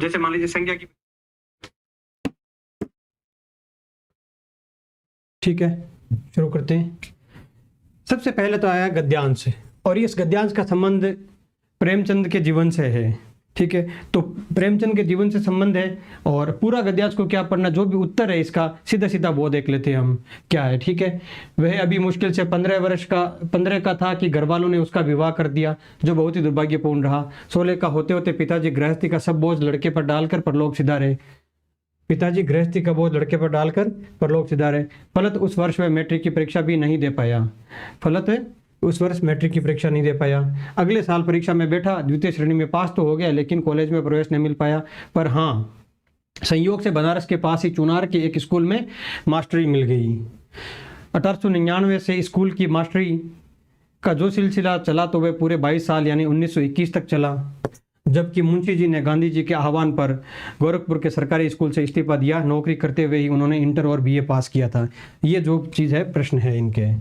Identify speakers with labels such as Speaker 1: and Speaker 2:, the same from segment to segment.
Speaker 1: जैसे मान लीजिए संज्ञा की, ठीक है शुरू करते हैं। सबसे पहले तो आया गद्यांश, और इस गद्यांश का संबंध प्रेमचंद के जीवन से है। ठीक है, तो प्रेमचंद के जीवन से संबंध है और पूरा गद्यांश को क्या पढ़ना, जो भी उत्तर है इसका सीधा सीधा वो देख लेते हैं हम क्या है। ठीक है, वह अभी मुश्किल से 15 का था कि घर वालों ने उसका विवाह कर दिया, जो बहुत ही दुर्भाग्यपूर्ण रहा। 16 का होते होते पिताजी गृहस्थी का सब बोझ लड़के पर डालकर परलोक सिधारे। पिताजी गृहस्थी का बोझ लड़के पर डालकर परलोक सिधारे। फलत उस वर्ष वह मैट्रिक की परीक्षा भी नहीं दे पाया। उस वर्ष मैट्रिक की परीक्षा नहीं दे पाया। अगले साल परीक्षा में बैठा, द्वितीय श्रेणी में पास तो हो गया, लेकिन कॉलेज में प्रवेश नहीं मिल पाया। पर हाँ, संयोग से बनारस के पास ही चुनार के एक स्कूल में मास्टरी मिल गई। 1899 से स्कूल की मास्टरी का जो सिलसिला चला तो वह पूरे 22 साल यानी 1921 तक चला, जबकि मुंशी जी ने गांधी जी के आह्वान पर गोरखपुर के सरकारी स्कूल से इस्तीफा दिया। नौकरी करते हुए ही उन्होंने इंटर और बीए पास किया था। ये जो चीज़ है, प्रश्न है इनके,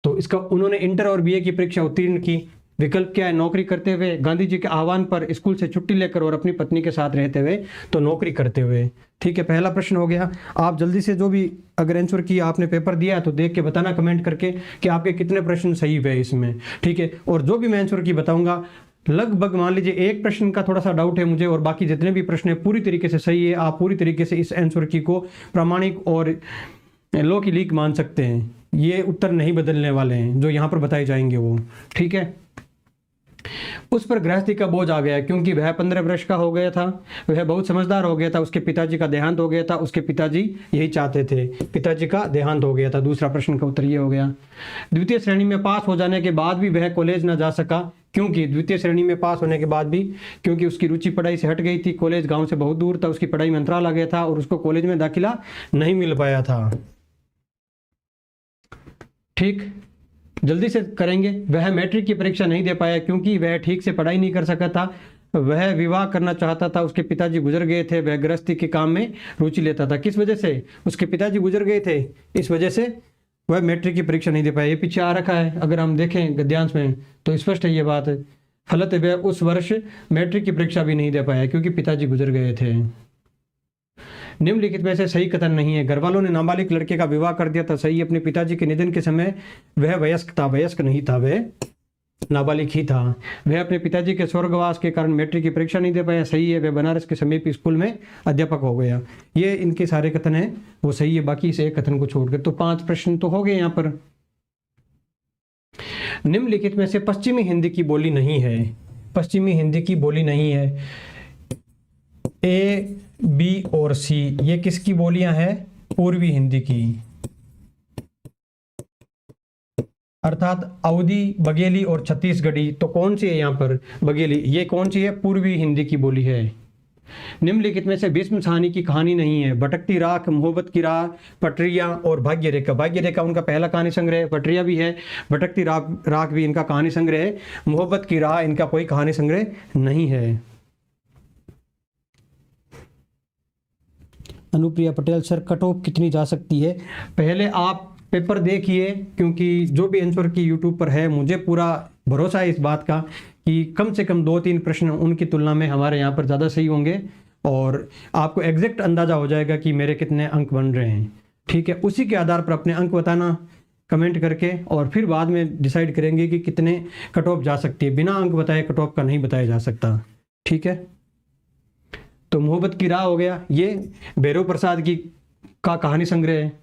Speaker 1: तो इसका उन्होंने इंटर और बीए की परीक्षा उत्तीर्ण की। विकल्प क्या है, नौकरी करते हुए, गांधी जी के आह्वान पर स्कूल से छुट्टी लेकर और अपनी पत्नी के साथ रहते हुए, तो नौकरी करते हुए। ठीक है, पहला प्रश्न हो गया। आप जल्दी से जो भी अगर आंसर किया, आपने पेपर दिया है तो देख के बताना कमेंट करके कि आपके कितने प्रश्न सही हुए इसमें। ठीक है, और जो भी मैं आंसर की बताऊंगा, लगभग मान लीजिए एक प्रश्न का थोड़ा सा डाउट है मुझे, और बाकी जितने भी प्रश्न है पूरी तरीके से सही है। आप पूरी तरीके से इस आंसर की को प्रामाणिक और लो की लीक मान सकते हैं। ये उत्तर नहीं बदलने वाले हैं जो यहाँ पर बताए जाएंगे वो। ठीक है, उस पर गृहस्थी का बोझ आ गया क्योंकि वह 15 वर्ष का हो गया था। वह बहुत समझदार हो गया था। उसके पिताजी का देहांत हो गया था। उसके पिताजी यही चाहते थे, पिताजी का देहांत हो गया था। दूसरा प्रश्न का उत्तर ये हो गया। द्वितीय श्रेणी में पास हो जाने के बाद भी वह कॉलेज न जा सका, क्योंकि द्वितीय श्रेणी में पास होने के बाद भी, क्योंकि उसकी रुचि पढ़ाई से हट गई थी। कॉलेज गाँव से बहुत दूर था, उसकी पढ़ाई में अंतराल आ गया था और उसको कॉलेज में दाखिला नहीं मिल पाया था। ठीक, जल्दी से करेंगे। वह मैट्रिक की परीक्षा नहीं दे पाया क्योंकि वह ठीक से पढ़ाई नहीं कर सका था। वह विवाह करना चाहता था, उसके पिताजी गुजर गए थे। वह गृहस्थी के काम में रुचि लेता था। किस वजह से? उसके पिताजी गुजर गए थे, इस वजह से वह मैट्रिक की परीक्षा नहीं दे पाया। ये पीछे आ रखा है, अगर हम देखें गद्यांश में तो स्पष्ट है ये बात। फलत वह उस वर्ष मैट्रिक की परीक्षा भी नहीं दे पाया क्योंकि पिताजी गुजर गए थे। निम्नलिखित में से सही कथन नहीं है। घर वालों ने नाबालिग लड़के का विवाह कर दिया था, सही। अपने पिताजी के निधन के समय वह वयस्क था, वयस्क नहीं था, वह नाबालिग ही था। वह अपने पिताजी के स्वर्गवास के कारण मैट्रिक की परीक्षा नहीं दे पाया, सही है। वह बनारस के समीप स्कूल में अध्यापक हो गया। ये इनके सारे कथन हैं वो सही है, बाकी इस एक कथन को छोड़कर। तो 5 प्रश्न तो हो गए यहाँ पर। निम्नलिखित में से पश्चिमी हिंदी की बोली नहीं है। पश्चिमी हिंदी की बोली नहीं है। ए, बी और सी ये किसकी बोलियां हैं? पूर्वी हिंदी की, अर्थात अवधी, बघेली और छत्तीसगढ़ी। तो कौन सी है यहाँ पर? बघेली। ये कौन सी है? पूर्वी हिंदी की बोली है। निम्नलिखित में से भीष्म साहनी की कहानी नहीं है। भटकती राख, मोहब्बत की राह, पटरिया और भाग्य रेखा। भाग्य रेखा उनका पहला कहानी संग्रह है, पटरिया भी है, भटकती राख भी इनका कहानी संग्रह है, मोहब्बत की राह इनका कोई कहानी संग्रह नहीं है। Anupriya Patel, sir cut off कितनी जा सकती है? पहले आप पेपर देखिए, क्योंकि जो भी आंसर की यूट्यूब पर है, मुझे पूरा भरोसा है इस बात का कि कम से कम 2-3 प्रश्न उनकी तुलना में हमारे यहाँ पर ज़्यादा सही होंगे और आपको एग्जैक्ट अंदाज़ा हो जाएगा कि मेरे कितने अंक बन रहे हैं। ठीक है, उसी के आधार पर अपने अंक बताना कमेंट करके, और फिर बाद में डिसाइड करेंगे कि कितने कट ऑफ जा सकती है। बिना अंक बताए कट ऑफ का नहीं बताया जा सकता। ठीक है, तो मोहब्बत की राह हो गया, ये भैरव प्रसाद की का कहानी संग्रह है।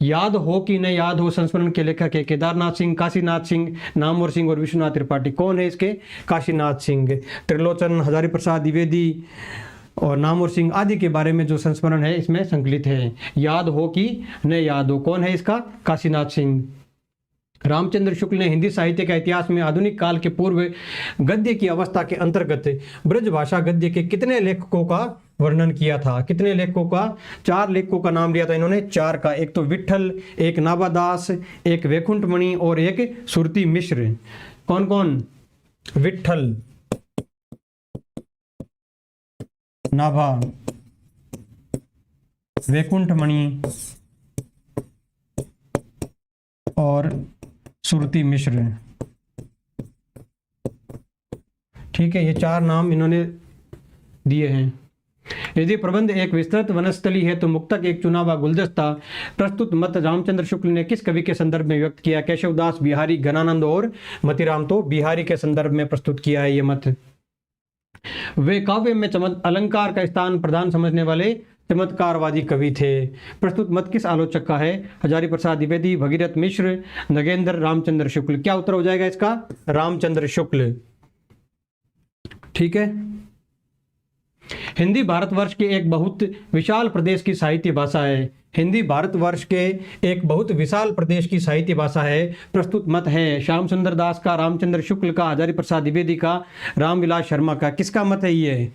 Speaker 1: याद हो कि न याद हो संस्मरण के लेखक है केदारनाथ सिंह, काशीनाथ सिंह, नामवर सिंह और विश्वनाथ त्रिपाठी। कौन है इसके? काशीनाथ सिंह। त्रिलोचन, हजारी प्रसाद द्विवेदी और नामवर सिंह आदि के बारे में जो संस्मरण है इसमें संकलित है। याद हो कि न याद हो, कौन है इसका? काशीनाथ सिंह। रामचंद्र शुक्ल ने हिंदी साहित्य के इतिहास में आधुनिक काल के पूर्व गद्य की अवस्था के अंतर्गत ब्रजभाषा गद्य के कितने लेखकों का वर्णन किया था? कितने लेखकों का? 4 लेखकों का नाम लिया था इन्होंने, 4 का। एक तो विट्ठल, एक नाभादास, एक वैकुंठमणि और एक सुरती मिश्र। कौन कौन? विट्ठल, नाभा, वैकुंठमणि और सुरती मिश्र। ठीक है, ये 4 नाम इन्होंने दिए हैं। यदि प्रबंध एक विस्तृत वनस्थली है तो मुक्तक एक चुना हुआ गुलदस्ता। प्रस्तुत मत रामचंद्र शुक्ल ने किस कवि के संदर्भ में व्यक्त किया? केशवदास, बिहारी, घनानंद और मतीराम। तो बिहारी के संदर्भ में प्रस्तुत किया है ये मत। वे काव्य में अलंकार का स्थान प्रधान समझने वाले चमत्कारवादी कवि थे। प्रस्तुत मत किस आलोचक का है? हजारी प्रसाद द्विवेदी, भगीरथ मिश्र, नगेंद्र, रामचंद्र शुक्ल। क्या उत्तर हो जाएगा इसका? रामचंद्र शुक्ल। ठीक है। हिंदी भारतवर्ष के एक बहुत विशाल प्रदेश की साहित्य भाषा है। हिंदी भारतवर्ष के एक बहुत विशाल प्रदेश की साहित्य भाषा है। प्रस्तुत मत है श्याम सुंदर दास का, रामचंद्र शुक्ल का, हजारी प्रसाद द्विवेदी का, रामविलास शर्मा का। किसका मत है ये?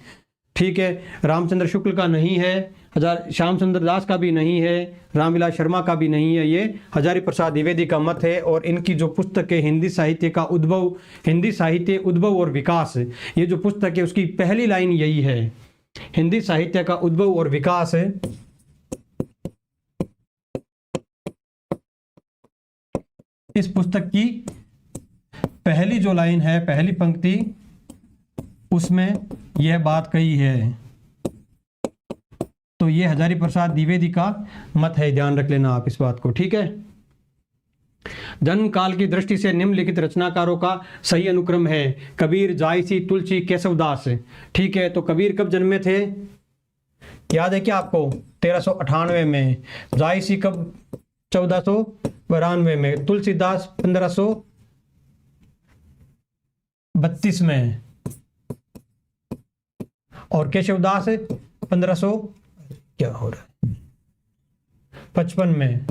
Speaker 1: ठीक है, रामचंद्र शुक्ल का नहीं है, श्याम सुंदर दास का भी नहीं है, रामविलास शर्मा का भी नहीं है, ये हजारी प्रसाद द्विवेदी का मत है। और इनकी जो पुस्तक है हिंदी साहित्य का उद्भव, हिंदी साहित्य उद्भव और विकास, ये जो पुस्तक है उसकी पहली लाइन यही है, हिंदी साहित्य का उद्भव और विकास है। इस पुस्तक की पहली जो लाइन है, पहली पंक्ति, उसमें यह बात कही है। तो ये हजारी प्रसाद द्विवेदी का मत है, ध्यान रख लेना आप इस बात को। ठीक है। जन्म काल की दृष्टि से निम्नलिखित रचनाकारों का सही अनुक्रम है। कबीर, जायसी, तुलसी, केशवदास। ठीक है, तो कबीर कब जन्मे थे? याद है क्या आपको? 1398 में। जायसी कब? 1492 में। तुलसीदास 1532 में। और केशवदास 1500 क्या हो रहा है 55 में।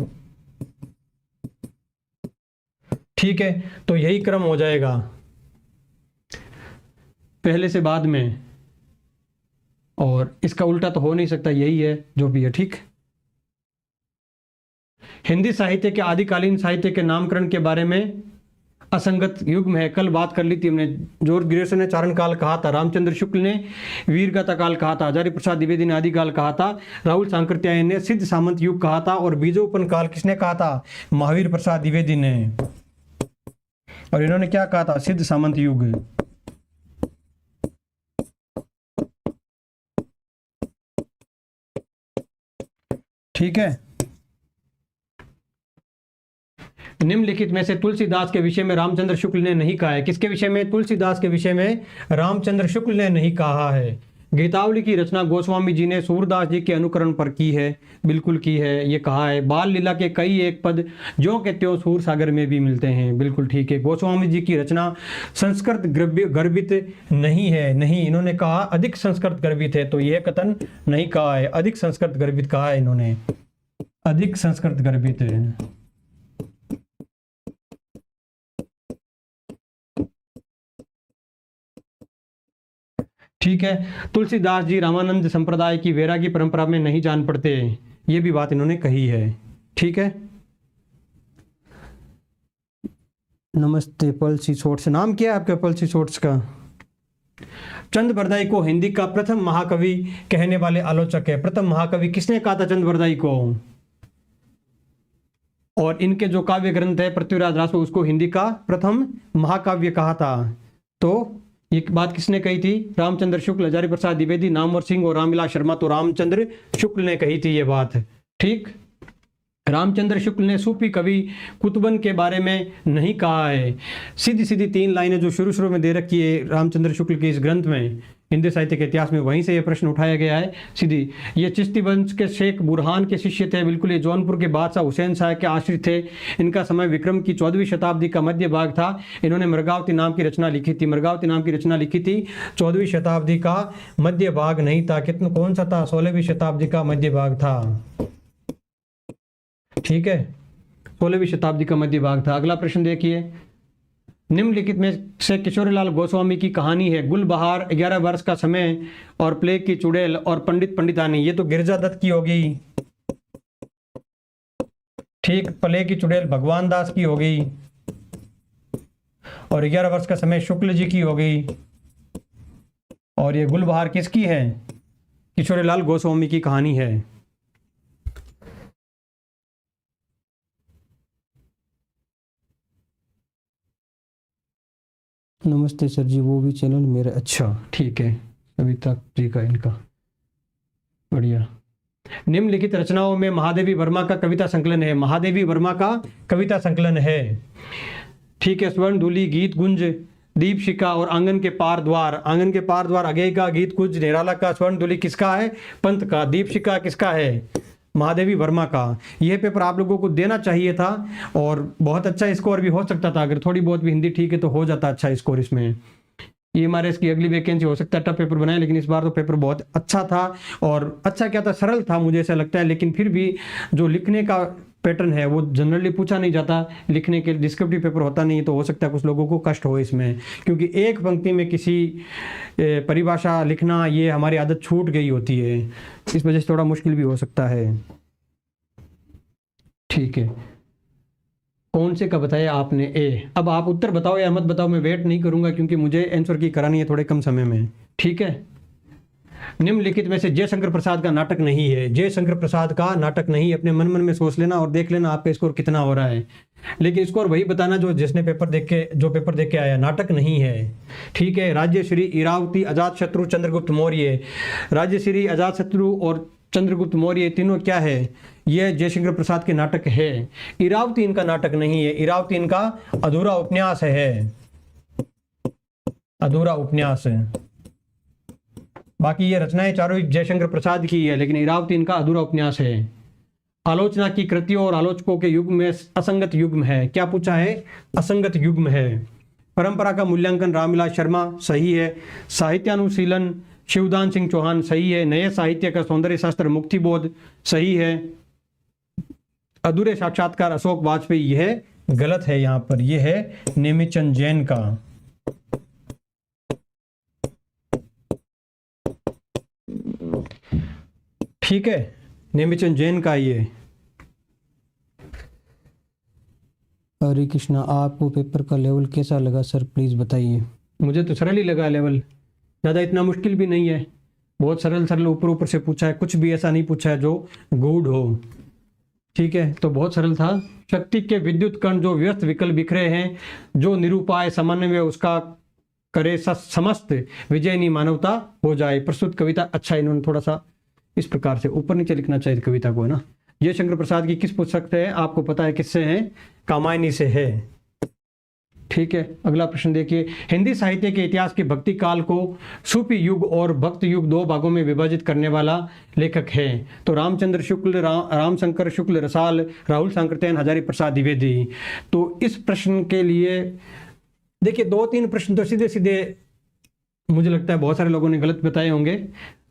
Speaker 1: ठीक है, तो यही क्रम हो जाएगा, पहले से बाद में, और इसका उल्टा तो हो नहीं सकता, यही है जो भी है। ठीक। हिंदी साहित्य के आदिकालीन साहित्य के नामकरण के बारे में असंगत युग्म है। कल बात कर ली थी हमने। जॉर्ज ग्रेसो ने चारण काल कहा था, रामचंद्र शुक्ल ने वीरगाथा काल कहा था, हजारी प्रसाद द्विवेदी ने आदिकाल कहा था, राहुल सांकृत्यायन ने सिद्ध सामंत युग कहा था, और बीजोपन काल किसने कहा था? महावीर प्रसाद द्विवेदी ने। और इन्होंने क्या कहा था? सिद्ध सामंत युग। ठीक है। निम्नलिखित में से तुलसीदास के विषय में रामचंद्र शुक्ल ने नहीं कहा है। किसके विषय में? तुलसीदास के विषय में रामचंद्र शुक्ल ने नहीं कहा है। गीतावली की रचना गोस्वामी जी ने सूरदास जी के अनुकरण पर की है। बिल्कुल की है, ये कहा है। बाल लीला के कई एक पद ज्यों के त्यों सूर सागर में भी मिलते हैं। बिल्कुल ठीक है। गोस्वामी जी की रचना संस्कृत गर्भित नहीं है। नहीं, इन्होंने कहा अधिक संस्कृत गर्भित है, तो यह कथन नहीं कहा है। अधिक संस्कृत गर्भित कहा है इन्होंने, अधिक संस्कृत गर्भित है। ठीक है। तुलसीदास जी रामानंद संप्रदाय की वैरागी परंपरा में नहीं जान पड़ते, ये भी बात इन्होंने कही है। ठीक है। नमस्ते पल्सी शॉर्ट्स। नाम क्या है आपके पल्सी शॉर्ट्स का? चंद बरदाई को हिंदी का प्रथम महाकवि कहने वाले आलोचक है। प्रथम महाकवि किसने कहा था चंद बरदाई को? और इनके जो काव्य ग्रंथ है पृथ्वीराज रासो, उसको हिंदी का प्रथम महाकाव्य कहा था। तो ये बात किसने कही थी? रामचंद्र शुक्ल, हजारी प्रसाद द्विवेदी, नामवर सिंह और रामविलास शर्मा। तो रामचंद्र शुक्ल ने कही थी ये बात। ठीक। रामचंद्र शुक्ल ने सूफी कवि कुतुबन के बारे में नहीं कहा है। सीधी सीधी 3 लाइनें जो शुरू में दे रखी है रामचंद्र शुक्ल के इस ग्रंथ में, हिंदी साहित्य के इतिहास में, वहीं से ये प्रश्न उठाया गया है सीधी। ये चिश्ती वंश के शेख बुरहान के शिष्य थे। बिल्कुल, ये जौनपुर के बादशाह हुसैन शाह के आश्रित थे। इनका समय विक्रम की 14वीं शताब्दी का मध्य भाग था। इन्होंने मृगावती नाम की रचना लिखी थी। मृगावती नाम की रचना लिखी थी 14वीं शताब्दी का मध्य भाग नहीं था। कौन सा था? 16वीं शताब्दी का मध्य भाग था। ठीक है, 16वीं शताब्दी का मध्य भाग था। अगला प्रश्न देखिए। निम्नलिखित में से किशोरीलाल गोस्वामी की कहानी है गुलबहार, 11 वर्ष का समय, और प्लेग की चुड़ैल, और पंडित पंडितानी। ये तो गिरजा दत्त की होगी। ठीक। प्लेग की चुड़ैल भगवान दास की होगी, और 11 वर्ष का समय शुक्ल जी की होगी। और ये गुलबहार किसकी है? किशोरीलाल गोस्वामी की कहानी है। नमस्ते सर जी, वो भी चैनल मेरा। अच्छा ठीक है, कविता जी का इनका, बढ़िया। निम्नलिखित रचनाओं में महादेवी वर्मा का कविता संकलन है, महादेवी वर्मा का कविता संकलन है, ठीक है। स्वर्णधूली, गीत गुंज, दीपशिखा और आंगन के पार द्वार। आंगन के पार द्वार अगेय का, गीत गुंज निराला का, स्वर्णधूली किसका है? पंत का। दीपशिखा किसका है? महादेवी वर्मा का। यह पेपर आप लोगों को देना चाहिए था और बहुत अच्छा स्कोर भी हो सकता था, अगर थोड़ी बहुत भी हिंदी ठीक है तो हो जाता अच्छा स्कोर इसमें। EMRS की अगली वैकेंसी हो सकता है टफ पेपर बनाए, लेकिन इस बार तो पेपर बहुत अच्छा था। और अच्छा क्या था, सरल था मुझे ऐसा लगता है, लेकिन फिर भी जो लिखने का पैटर्न है वो जनरली पूछा नहीं जाता, लिखने के डिस्क्रिप्टिव पेपर होता नहीं, तो हो सकता है कुछ लोगों को कष्ट हो इसमें, क्योंकि एक पंक्ति में किसी परिभाषा लिखना ये हमारी आदत छूट गई होती है, इस वजह से थोड़ा मुश्किल भी हो सकता है, ठीक है। कौन से का बताया आपने? ए। अब आप उत्तर बताओ या मत बताओ, मैं वेट नहीं करूंगा क्योंकि मुझे आंसर की करानी है थोड़े कम समय में, ठीक है। निम्नलिखित में से जयशंकर प्रसाद का नाटक नहीं है। जयशंकर प्रसाद का नाटक नहीं, अपने मन मन में सोच लेना और देख लेना आपका स्कोर कितना हो रहा है, लेकिन स्कोर वही बताना जो जिसने पेपर देख के आया। नाटक नहीं है, ठीक है। राज्यश्री, इरावती, अजातशत्रु, चंद्रगुप्त मौर्य। राज्यश्री, अजातशत्रु और चंद्रगुप्त मौर्य तीनों क्या है? ये जयशंकर प्रसाद के नाटक है। इरावती इनका नाटक नहीं है, इरावती इनका अधूरा उपन्यास है, अधूरा उपन्यास है। बाकी ये रचनाएं चारों जयशंकर प्रसाद की है, लेकिन इरावती इनका अधूरा उपन्यास है। आलोचना की कृतियों और आलोचकों के युग में असंगत युग्म है। क्या पूछा है? असंगत युग्म है। परंपरा का मूल्यांकन रामविलास शर्मा, सही है। साहित्यानुशीलन शिवदान सिंह चौहान, सही है। नए साहित्य का सौंदर्य शास्त्र मुक्तिबोध, सही है। अधूरे साक्षात्कार अशोक वाजपेयी, यह गलत है, यहां पर यह है नेमिचंद जैन का। ठीक है, नेमिचंद जैन का ये। हरे कृष्णा, आपको पेपर का लेवल कैसा लगा सर, प्लीज बताइए। मुझे तो सरल ही लगा लेवल, ज़्यादा इतना मुश्किल भी नहीं है, बहुत सरल सरल ऊपर ऊपर से पूछा है, कुछ भी ऐसा नहीं पूछा है जो गूढ़ हो, ठीक है। तो बहुत सरल था। शक्ति के विद्युत कण जो व्यस्त विकल बिखरे हैं, जो निरूपाय समन्वय उसका करे समस्त विजयनी मानवता हो जाए। प्रस्तुत कविता, अच्छा इन्होंने थोड़ा सा इस प्रकार से ऊपर नीचे लिखना चाहिए कविता को, है ना। जयशंकर प्रसाद की किस पुस्तक से है? आपको पता है किससे है? कामायनी से है, ठीक है। अगला प्रश्न देखिए, हिंदी साहित्य के इतिहास के भक्ति काल को सूफी युग और भक्त युग दो भागों में विभाजित करने वाला लेखक है। तो रामचंद्र शुक्ल, रामशंकर शुक्ल रसाल, राहुल सांकृत्यायन, हजारी प्रसाद द्विवेदी। तो इस प्रश्न के लिए देखिए 2-3 प्रश्न तो सीधे सीधे मुझे लगता है बहुत सारे लोगों ने गलत बताए होंगे,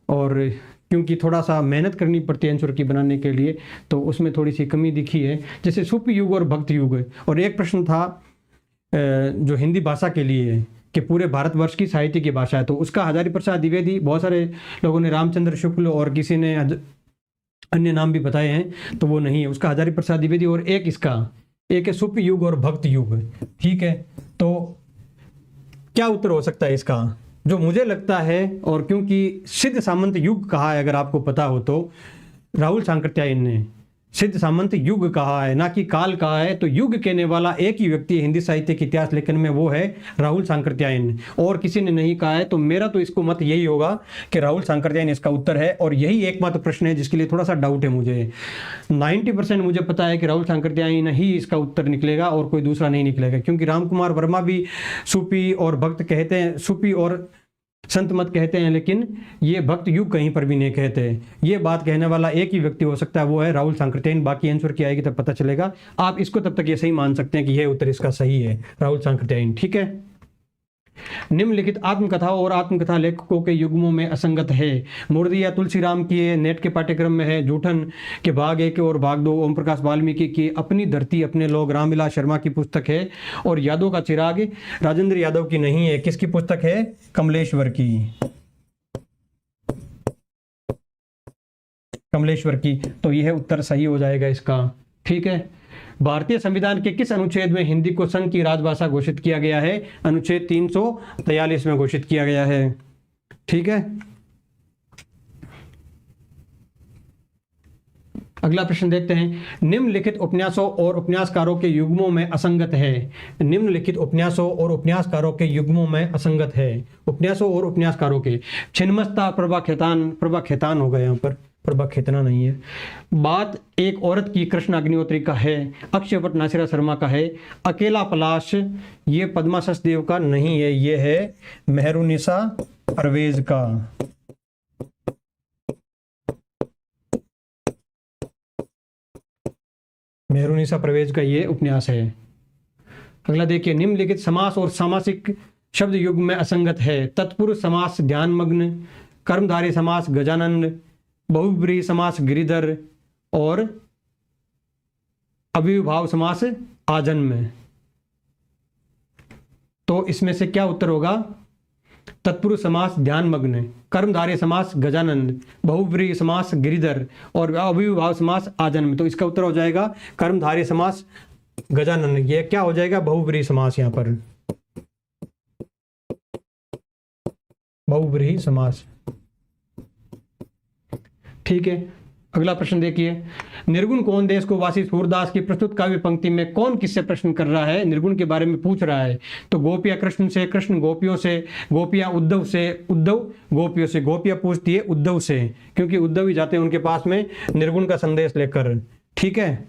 Speaker 1: और क्योंकि थोड़ा सा मेहनत करनी पड़ती है आंसर की बनाने के लिए, तो उसमें थोड़ी सी कमी दिखी है। जैसे सूफी युग और भक्त युग, और एक प्रश्न था जो हिंदी भाषा के लिए है कि पूरे भारतवर्ष की साहित्य की भाषा है, तो उसका हजारी प्रसाद द्विवेदी। बहुत सारे लोगों ने रामचंद्र शुक्ल और किसी ने अन्य नाम भी बताए हैं, तो वो नहीं है, उसका हजारी प्रसाद द्विवेदी। और एक इसका, एक है सूफी युग और भक्त युग, ठीक है। तो क्या उत्तर हो सकता है इसका? जो मुझे लगता है, और क्योंकि सिद्ध सामंत युग कहा है, अगर आपको पता हो तो, राहुल सांकृत्यायन ने सिद्ध सामंत युग कहा है, ना कि काल कहा है। तो युग कहने वाला एक ही व्यक्ति है हिंदी साहित्य के इतिहास लेखन में, वो है राहुल सांकृत्यायन, और किसी ने नहीं कहा है। तो मेरा तो इसको मत यही होगा कि राहुल सांकृत्यायन इसका उत्तर है, और यही एकमात्र प्रश्न है जिसके लिए थोड़ा सा डाउट है मुझे। 90% मुझे पता है कि राहुल सांकृत्यायन ही इसका उत्तर निकलेगा और कोई दूसरा नहीं निकलेगा, क्योंकि राम कुमार वर्मा भी सूफी और भक्त कहते हैं, सूफी और संत मत कहते हैं, लेकिन ये भक्त युग कहीं पर भी नहीं कहते। ये बात कहने वाला एक ही व्यक्ति हो सकता है, वो है राहुल सांकृत्यायन। बाकी आंसर की आएगी तब पता चलेगा। आप इसको तब तक ये सही मान सकते हैं कि यह उत्तर इसका सही है, राहुल सांकृत्यायन, ठीक है। निम्नलिखित आत्मकथाओं और आत्मकथा लेखकों के युग्मों में असंगत है। मुर्दी या तुलसीराम की नेट के पाठ्यक्रम में है। जूठन के भाग 1 और भाग 2 ओम प्रकाश वाल्मीकि की अपनी धरती अपने लोग, रामविलास शर्मा की पुस्तक है। और यादव का चिराग राजेंद्र यादव की नहीं है। किसकी पुस्तक है? कमलेश्वर की, कमलेश्वर की। तो यह उत्तर सही हो जाएगा इसका, ठीक है। भारतीय संविधान के किस अनुच्छेद में हिंदी को संघ की राजभाषा घोषित किया गया है? अनुच्छेद 343 में घोषित किया गया है, ठीक है। अगला प्रश्न देखते हैं, निम्नलिखित उपन्यासों और उपन्यासकारों के युग्मों में असंगत है। निम्नलिखित उपन्यासों और उपन्यासकारों के युग्मों में असंगत है। उपन्यासों और उपन्यासकारों के, छिन्नमस्ता प्रभा खेतान होगा यहाँ पर, प्रभा खेतना नहीं है। बात एक औरत की कृष्ण अग्निहोत्री का है। अक्षयवट नासिरा शर्मा का है। अकेला पलाश ये पद्मा सचदेव का नहीं है, ये है मेहरुनिसा परवेज का। मेहरुनिसा परवेज का ये उपन्यास है। अगला देखिए, निम्नलिखित समास और सामासिक शब्द युग में असंगत है। तत्पुरुष समास ध्यानमग्न, कर्मधारय समास गजानन, बहुब्रीहि समास गिरिधर और अविभाव समास आजन्म। तो इसमें से क्या उत्तर होगा? तत्पुरुष समास ध्यानमग्न, कर्मधारय समास गजानन, बहुब्रीहि समास गिरिधर और अविभाव समास आजन्म। तो इसका उत्तर हो जाएगा कर्मधारय समास गजानन। ये क्या हो जाएगा? बहुब्रीहि समास, यहाँ पर बहुब्रीहि समास। ठीक है, अगला प्रश्न देखिए, निर्गुण कौन देश को वासी सूरदास की प्रस्तुत काव्य पंक्ति में कौन किससे प्रश्न कर रहा है? निर्गुण के बारे में पूछ रहा है। तो गोपियां कृष्ण से, कृष्ण गोपियों से, गोपियां उद्धव से, उद्धव गोपियों से। गोपियां पूछती है उद्धव से, क्योंकि उद्धव ही जाते हैं उनके पास में निर्गुण का संदेश लेकर। ठीक है,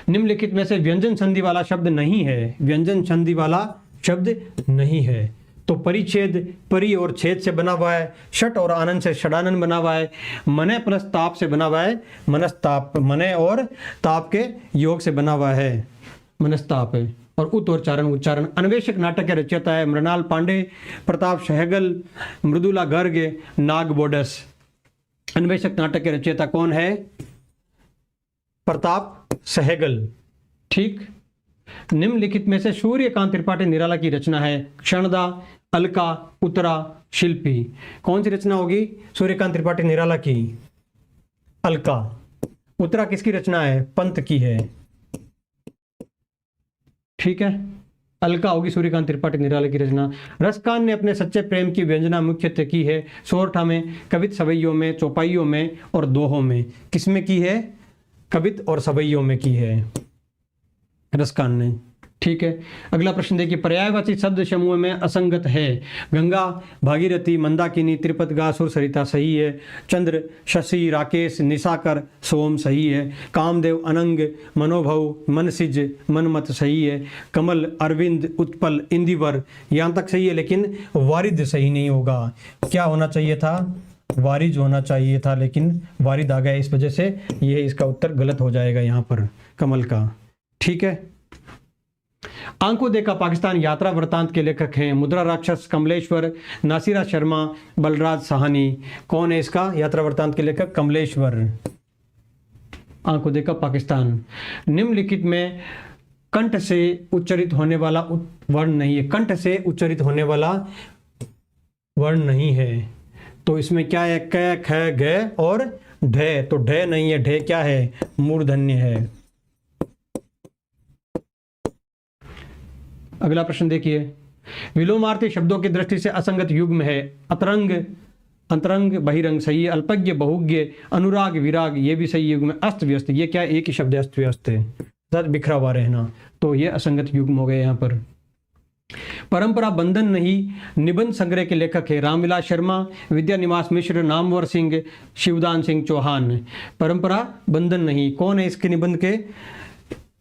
Speaker 1: निम्नलिखित में से व्यंजन संधि वाला शब्द नहीं है। व्यंजन संधि वाला शब्द नहीं है। तो परिच्छेद परि और छेद से बना हुआ है। षट और आनंद से षडानंद बना हुआ है। मने प्लस ताप से बना हुआ है मनस्ताप। मने और ताप के योग से बना हुआ है मनस्ताप है। और उच्चारण। अन्वेषक नाटक के रचयिता है मृणाल पांडे, प्रताप सहगल, मृदुला गर्ग, नाग बोडस। अन्वेषक नाटक के रचयिता कौन है? प्रताप सहगल। ठीक, निम्नलिखित में से सूर्यकांत त्रिपाठी निराला की रचना है। क्षणदा, अलका, उत्तरा, शिल्पी। कौन सी रचना होगी? सूर्यकांत त्रिपाठी निराला की अलका। उत्तरा किसकी रचना है? पंत की है। ठीक है, अलका होगी सूर्यकांत त्रिपाठी निराला की रचना। रसकान ने अपने सच्चे प्रेम की व्यंजना मुख्यतः की है सोरठा में, कवित सवैयों में, चौपाइयों में और दोहों में। किसमें की है? कवित और सवैयों में की है रसकान ने। ठीक है, अगला प्रश्न देखिए, पर्यायवाची शब्द समूह में असंगत है। गंगा, भागीरथी, मंदाकिनी, त्रिपतगा, सुरसरिता सही है। चंद्र, शशि, राकेश, निशाकर, सोम सही है। कामदेव, अनंग, मनोभव, मनसिज, मनमत सही है। कमल, अरविंद, उत्पल, इंदिवर यहाँ तक सही है, लेकिन वारिद सही नहीं होगा। क्या होना चाहिए था? वारिज होना चाहिए था, लेकिन वारिद आ गया, इस वजह से ये इसका उत्तर गलत हो जाएगा यहाँ पर कमल का। ठीक है, आंखों देखा पाकिस्तान यात्रा वृतांत के लेखक हैं मुद्रा राक्षस, कमलेश्वर, नासिरा शर्मा, बलराज साहनी। कौन है इसका यात्रा वृतांत के लेखक? कमलेश्वर। आंखों देखा पाकिस्तान। निम्नलिखित में कंठ से उच्चारित होने वाला वर्ण नहीं है। कंठ से उच्चारित होने वाला वर्ण नहीं है। तो इसमें क्या है? क, ख, ग और ढ। तो ढ नहीं है, ढ क्या है? मूर्धन्य है। अगला प्रश्न देखिए, विलोमार्थी शब्दों की दृष्टि से असंगत युग्म है। अतरंग, अंतरंग, बहिरंग सही है। अल्पज्ञ, बहुज्ञ, अनुराग, विराग ये भी सही युग्म है। अस्त व्यस्त, ये क्या? एक ही शब्द है, अस्त व्यस्त है, बिखरा हुआ रहना। तो ये असंगत युग्म हो गए यहाँ पर। परंपरा बंधन नहीं निबंध संग्रह के लेखक है रामविलास शर्मा, विद्या निवास मिश्र, नामवर सिंह, शिवदान सिंह चौहान। परंपरा बंधन नहीं कौन है? इसके निबंध के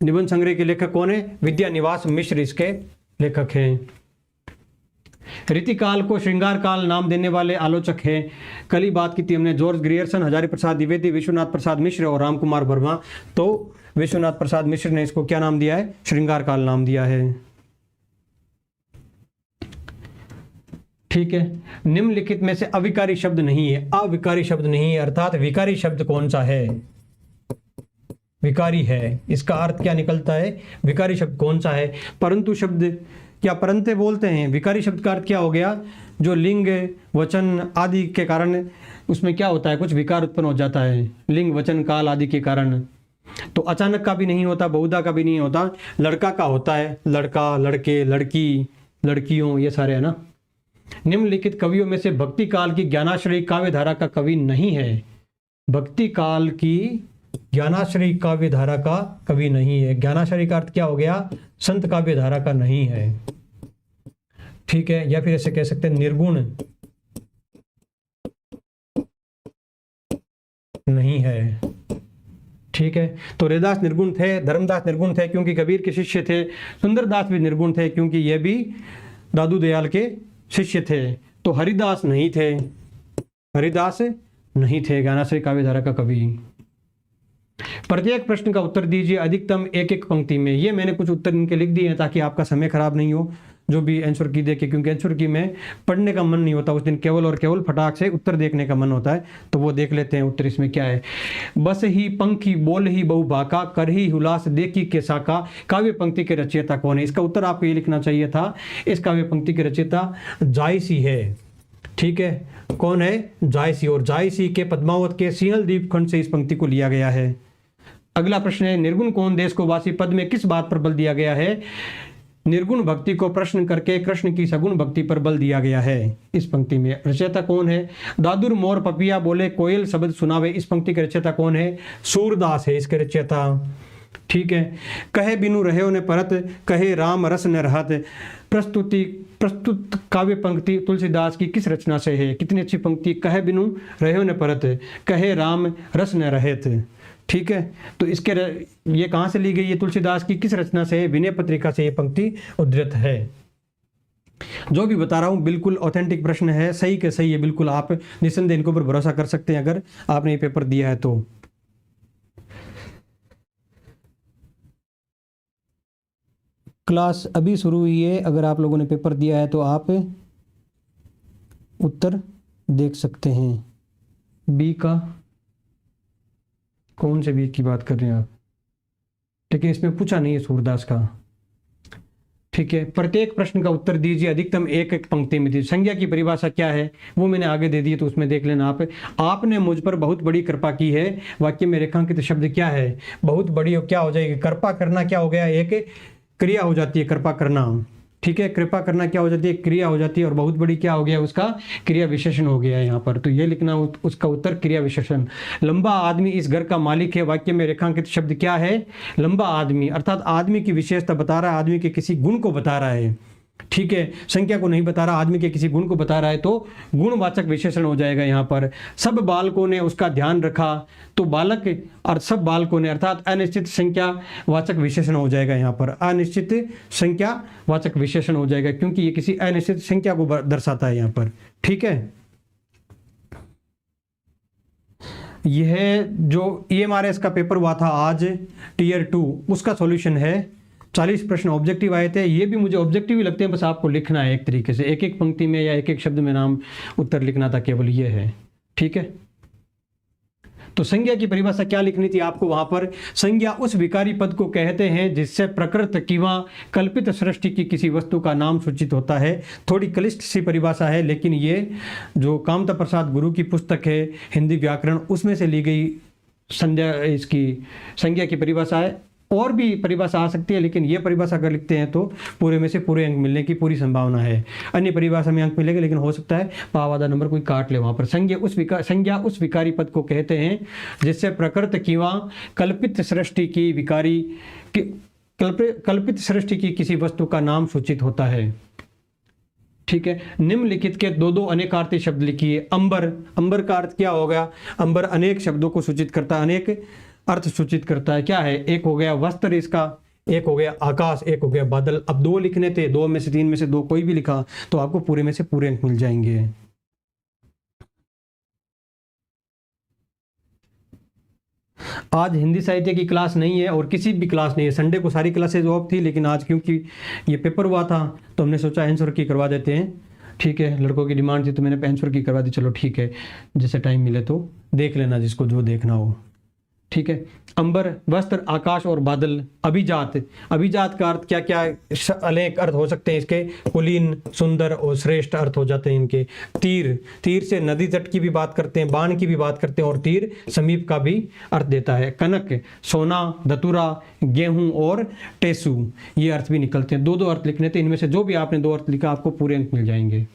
Speaker 1: निबंध संग्रह के लेखक कौन है? विद्या निवास मिश्र इसके लेखक हैं। रीतिकाल को श्रृंगार काल नाम देने वाले आलोचक हैं। कल ही बात की थी हमने, जॉर्ज ग्रियर्सन, हजारी प्रसाद द्विवेदी, विश्वनाथ प्रसाद मिश्र और राम कुमार वर्मा। तो विश्वनाथ प्रसाद मिश्र ने इसको क्या नाम दिया है? श्रृंगार काल नाम दिया है। ठीक है, निम्नलिखित में से अविकारी शब्द नहीं है। अविकारी शब्द नहीं है, अर्थात विकारी शब्द कौन सा है? विकारी है। इसका अर्थ क्या निकलता है? विकारी शब्द कौन सा है? परंतु शब्द क्या परंते बोलते हैं? विकारी शब्द का अर्थ क्या हो गया? जो लिंग, वचन आदि के कारण उसमें क्या होता है? कुछ विकार उत्पन्न हो जाता है, लिंग, वचन, काल आदि के कारण। तो अचानक का भी नहीं होता, बहुधा का भी नहीं होता, लड़का का होता है। लड़का, लड़के, लड़की, लड़कियों, ये सारे है ना। निम्नलिखित कवियों में से भक्ति काल की ज्ञानाश्रयी काव्य धारा का कवि नहीं है। भक्ति काल की ज्ञानाश्रयी काव्य धारा का कवि नहीं है। ज्ञानाश्रयी का अर्थ क्या हो गया? संत काव्य धारा का नहीं है, ठीक है। या फिर ऐसे कह सकते हैं निर्गुण नहीं है, ठीक है। तो रैदास निर्गुण थे, धर्मदास निर्गुण थे क्योंकि कबीर के शिष्य थे, सुंदरदास भी निर्गुण थे क्योंकि ये भी दादू दयाल के शिष्य थे। तो हरिदास नहीं थे, हरिदास नहीं थे ज्ञानाश्रयी काव्य धारा का कवि। प्रत्येक प्रश्न का उत्तर दीजिए अधिकतम एक एक पंक्ति में। ये मैंने कुछ उत्तर इनके लिख दिए हैं ताकि आपका समय खराब नहीं हो जो भी आंसर की देखे, क्योंकि आंसर की में पढ़ने का मन नहीं होता उस दिन, केवल और केवल फटाक से उत्तर देखने का मन होता है। तो वो देख लेते हैं उत्तर इसमें क्या है। बस ही पंखी बोल ही बहु भाका, कर ही हुलास देखी के साका, काव्य पंक्ति के रचयिता कौन है? इसका उत्तर आपको ये लिखना चाहिए था, इस काव्य पंक्ति के रचयिता जायसी है, ठीक है। कौन है? जायसी। और जायसी के पद्मावत के सिंहल द्वीप खंड से इस पंक्ति को लिया गया है। अगला प्रश्न है, निर्गुण कौन देश को वासी पद में किस बात पर बल दिया गया है? निर्गुण भक्ति को प्रश्न करके कृष्ण की सगुण भक्ति पर बल दिया गया है इस पंक्ति में। रचयिता कौन है? दादुर मोर पपिया बोले कोयल शब्द सुनावे, इस पंक्ति के रचयिता कौन है? सूरदास है इसके रचयिता, ठीक है। कहे बिनु रहे ने परत, कहे राम रस न रहत, प्रस्तुत काव्य पंक्ति तुलसीदास की किस रचना से है? कितनी अच्छी पंक्ति, कहे बिनु रहे न परत, कहे राम रस न रहत, ठीक है। तो इसके ये कहाँ से ली गई है? तुलसीदास की किस रचना से है? विनय पत्रिका से ये पंक्ति उद्धृत है। जो भी बता रहा हूँ बिल्कुल ऑथेंटिक प्रश्न है, सही के सही है, बिल्कुल आप निस्संदेह इनके ऊपर भरोसा कर सकते हैं अगर आपने ये पेपर दिया है तो। क्लास अभी शुरू हुई है, अगर आप लोगों ने पेपर दिया है तो आप उत्तर देख सकते हैं। बी का कौन से बी की बात कर रहे हैं आप? लेकिन इसमें पूछा नहीं है सूरदास का, ठीक है। प्रत्येक प्रश्न का उत्तर दीजिए अधिकतम एक एक पंक्ति में दीजिए। संज्ञा की परिभाषा क्या है वो मैंने आगे दे दी है, तो उसमें देख लेना आप। आपने मुझ पर बहुत बड़ी कृपा की है, वाक्य में रेखांकित शब्द क्या है? बहुत बड़ी क्या हो जाएगी? कृपा करना क्या हो गया? एक क्रिया हो जाती है कृपा करना, ठीक है। कृपा करना क्या हो जाती है? क्रिया हो जाती है। और बहुत बड़ी क्या हो गया? उसका क्रिया विशेषण हो गया है यहाँ पर, तो ये लिखना उसका उत्तर क्रिया विशेषण। लंबा आदमी इस घर का मालिक है, वाक्य में रेखांकित शब्द क्या है? लंबा आदमी, अर्थात आदमी की विशेषता बता रहा है, आदमी के किसी गुण को बता रहा है, ठीक है। संख्या को नहीं बता रहा, आदमी के किसी गुण को बता रहा है, तो गुणवाचक विशेषण हो जाएगा यहाँ पर। सब बालकों ने उसका ध्यान रखा, तो बालक और सब बालकों ने अर्थात अनिश्चित संख्या वाचक विशेषण हो जाएगा यहाँ पर। अनिश्चित संख्या वाचक विशेषण हो जाएगा क्योंकि ये किसी अनिश्चित संख्या को दर्शाता है यहाँ पर, ठीक है। यह जो EMRS का पेपर हुआ था आज Tier 2, उसका सॉल्यूशन है। 40 प्रश्न ऑब्जेक्टिव आए थे, ये भी मुझे ऑब्जेक्टिव ही लगते हैं, बस आपको लिखना है एक तरीके से, एक एक पंक्ति में या एक एक शब्द में नाम उत्तर लिखना था, केवल ये है, ठीक है। तो संज्ञा की परिभाषा क्या लिखनी थी आपको वहां पर? संज्ञा उस विकारी पद को कहते हैं जिससे प्रकृत किंवा कल्पित सृष्टि की किसी वस्तु का नाम सूचित होता है। थोड़ी क्लिष्ट सी परिभाषा है, लेकिन ये जो कामता प्रसाद गुरु की पुस्तक है हिंदी व्याकरण, उसमें से ली गई इसकी संज्ञा की परिभाषा है। और भी परिभाषा आ सकती है, लेकिन ये परिभाषा अगर लिखते हैं तो पूरे में से पूरे अंक मिलने की पूरी संभावना है। अन्य परिभाषा में अंक मिलेगा, लेकिन हो सकता है पावादा नंबर कोई काट ले वहाँ पर। संज्ञा उस विकारी पद को कहते हैं जिससे प्रकृत किंवा कल्पित सृष्टि की कल्पित सृष्टि की किसी वस्तु का नाम सूचित होता है, ठीक है। निम्नलिखित के दो अनेकार्थी शब्द लिखिए। अंबर, अंबर का अर्थ क्या होगा? अंबर अनेक शब्दों को सूचित करता है, अनेक अर्थ सूचित करता है। क्या है? एक हो गया वस्त्र इसका, एक हो गया आकाश, एक हो गया बादल। अब 2 लिखने थे, 2 में से 3 में से 2 कोई भी लिखा तो आपको पूरे में से पूरे अंक मिल जाएंगे। आज हिंदी साहित्य की क्लास नहीं है और किसी भी क्लास नहीं है, संडे को सारी क्लासेज ऑफ थी, लेकिन आज क्योंकि ये पेपर हुआ था तो हमने सोचा आंसर की करवा देते हैं, ठीक है। लड़कों की डिमांड थी तो मैंने आंसर की करवा दी, चलो ठीक है, जैसे टाइम मिले तो देख लेना जिसको जो देखना हो, ठीक है। अंबर, वस्त्र, आकाश और बादल। अभिजात, अभिजात का अर्थ क्या क्या? अनेक अर्थ हो सकते हैं इसके, कुलीन, सुंदर और श्रेष्ठ अर्थ हो जाते हैं इनके। तीर, तीर से नदी तट की भी बात करते हैं, बाण की भी बात करते हैं, और तीर समीप का भी अर्थ देता है। कनक, सोना, धतुरा, गेहूं और टेसु, ये अर्थ भी निकलते हैं। 2 अर्थ लिखने थे, इनमें से जो भी आपने 2 अर्थ लिखा आपको पूरे अंक मिल जाएंगे।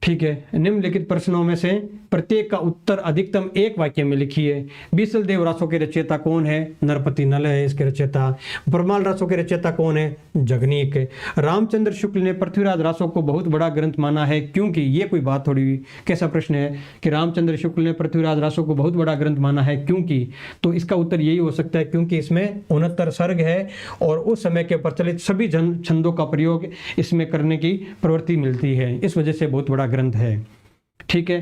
Speaker 1: ठीक है, निम्नलिखित प्रश्नों में से प्रत्येक का उत्तर अधिकतम एक वाक्य में लिखिए। बीसल देव रासों के रचयिता कौन है? नरपति नल है इसके रचयिता। परमाल रासों के रचयिता कौन है? जगनीक। रामचंद्र शुक्ल ने पृथ्वीराज रासों को बहुत बड़ा ग्रंथ माना है क्योंकि, ये कोई बात थोड़ी हुई, कैसा प्रश्न है कि रामचंद्र शुक्ल ने पृथ्वीराज रासों को बहुत बड़ा ग्रंथ माना है क्योंकि, तो इसका उत्तर यही हो सकता है क्योंकि इसमें 69 सर्ग है और उस समय के प्रचलित सभी छंदों का प्रयोग इसमें करने की प्रवृत्ति मिलती है, इस वजह से बहुत बड़ा ग्रंथ है। ठीक है,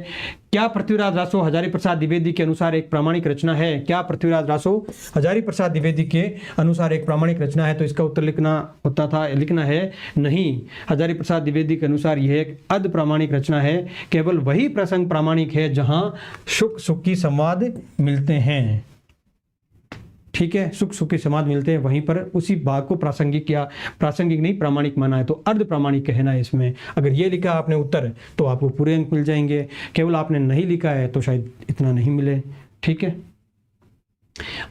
Speaker 1: क्या पृथ्वीराज रासो हजारी प्रसाद द्विवेदी के अनुसार एक प्रामाणिक रचना है? क्या पृथ्वीराज रासो हजारी प्रसाद द्विवेदी के अनुसार एक प्रामाणिक रचना है? तो इसका उत्तर लिखना है नहीं। हजारी प्रसाद द्विवेदी के अनुसार यह एक अर्ध प्रामाणिक रचना है। केवल वही प्रसंग प्रामाणिक है जहां सुख सुख की संवाद मिलते हैं। ठीक है, सुख सुख के समाज मिलते हैं, वहीं पर उसी भाग को प्रासंगिक नहीं प्रामाणिक माना है, तो अर्ध प्रामाणिक कहना है इसमें। अगर ये लिखा आपने उत्तर तो आपको पूरे अंक मिल जाएंगे, केवल आपने नहीं लिखा है तो शायद इतना नहीं मिले। ठीक है,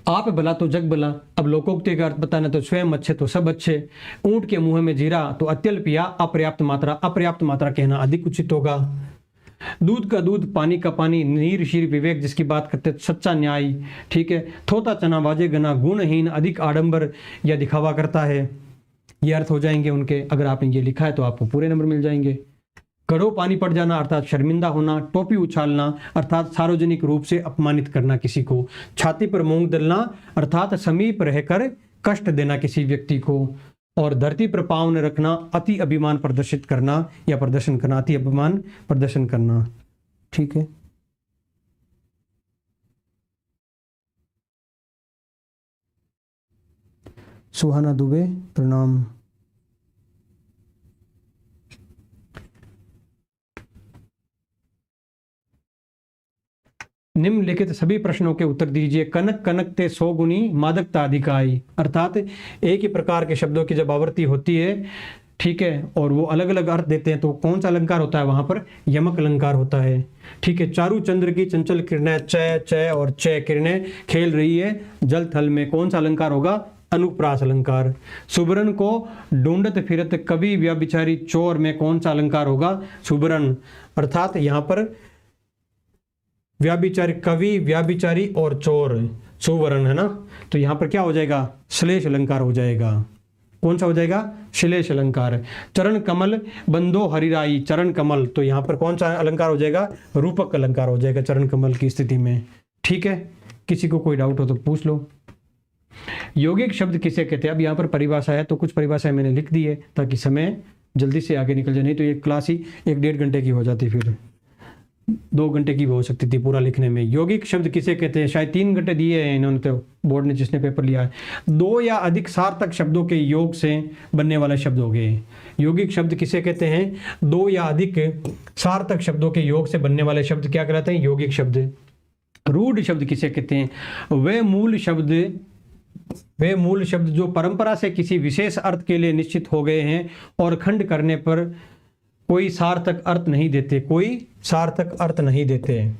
Speaker 1: आप भला तो जग भला, अब लोकोक्ति का अर्थ बताना तो स्वयं अच्छे तो सब अच्छे। ऊंट के मुंह में जीरा तो अत्यल्प या अपर्याप्त मात्रा कहना अधिक उचित होगा। दूध का दूध, पानी का पानी, नीर शीर विवेक जिसकी बात करते सच्चा न्याय। ठीक है, थोता चना बाजे गना, गुणहीन अधिक आडंबर या दिखावा करता है, ये अर्थ हो जाएंगे उनके। अगर आपने ये लिखा है तो आपको पूरे नंबर मिल जाएंगे। घड़ों पानी पड़ जाना अर्थात शर्मिंदा होना, टोपी उछालना अर्थात सार्वजनिक रूप से अपमानित करना किसी को, छाती पर मूंग दलना अर्थात समीप रहकर कष्ट देना किसी व्यक्ति को, और धरती पर पाँव न रखना अति अभिमान प्रदर्शित करना या प्रदर्शन करना, अति अभिमान प्रदर्शन करना। ठीक है, सुहाना दुबे प्रणाम। निम्नलिखित सभी प्रश्नों के उत्तर दीजिए। कनक कनक ते 100 गुनी मादकता अधिकाई, अर्थात एक ही प्रकार के शब्दों की जब आवृत्ति होती है, ठीक है, और वो अलग अलग अर्थ देते हैं तो कौन सा अलंकार होता है? वहां पर यमक अलंकार होता है। ठीक है, चारु चंद्र की चंचल किरणें, चय चय और चय किरणें खेल रही है जल थल में, कौन सा अलंकार होगा? अनुप्रास अलंकार। सुबरन को ढूंढत फिरत कवि व्यभिचारी चोर में कौन सा अलंकार होगा? सुबरन, अर्थात यहाँ पर व्याभिचारी, कवि, व्याभिचारी और चोर, सुवर्ण है ना, तो यहाँ पर क्या हो जाएगा? श्लेष अलंकार हो जाएगा। कौन सा हो जाएगा? श्लेष अलंकार। चरण कमल बंदो हरिराई, चरण कमल, तो यहाँ पर कौन सा अलंकार हो जाएगा? रूपक अलंकार हो जाएगा चरण कमल की स्थिति में। ठीक है, किसी को कोई डाउट हो तो पूछ लो। यौगिक शब्द किसे कहते हैं? अब यहाँ पर परिभाषा है तो कुछ परिभाषाएं मैंने लिख दी है ताकि समय जल्दी से आगे निकल जाए, नहीं तो ये क्लास ही 1-1.5 घंटे की हो जाती, फिर 2 घंटे की भी हो सकती थी पूरा लिखने में। यौगिक शब्द किसे कहते हैं? शायद 3 घंटे दिए हैं इन्होंने तो, बोर्ड ने जिसने पेपर लिया है। 2 या अधिक सार्थक शब्दों के योग से बनने वाले शब्द हो गए। यौगिक शब्द किसे कहते हैं? 2 या अधिक सार्थक शब्दों के योग से बनने वाले शब्द क्या कहलाते हैं? यौगिक शब्द। रूढ़ शब्द किसे कहते हैं? वे मूल शब्द जो परंपरा से किसी विशेष अर्थ के लिए निश्चित हो गए हैं और खंड करने पर कोई सार्थक अर्थ नहीं देते,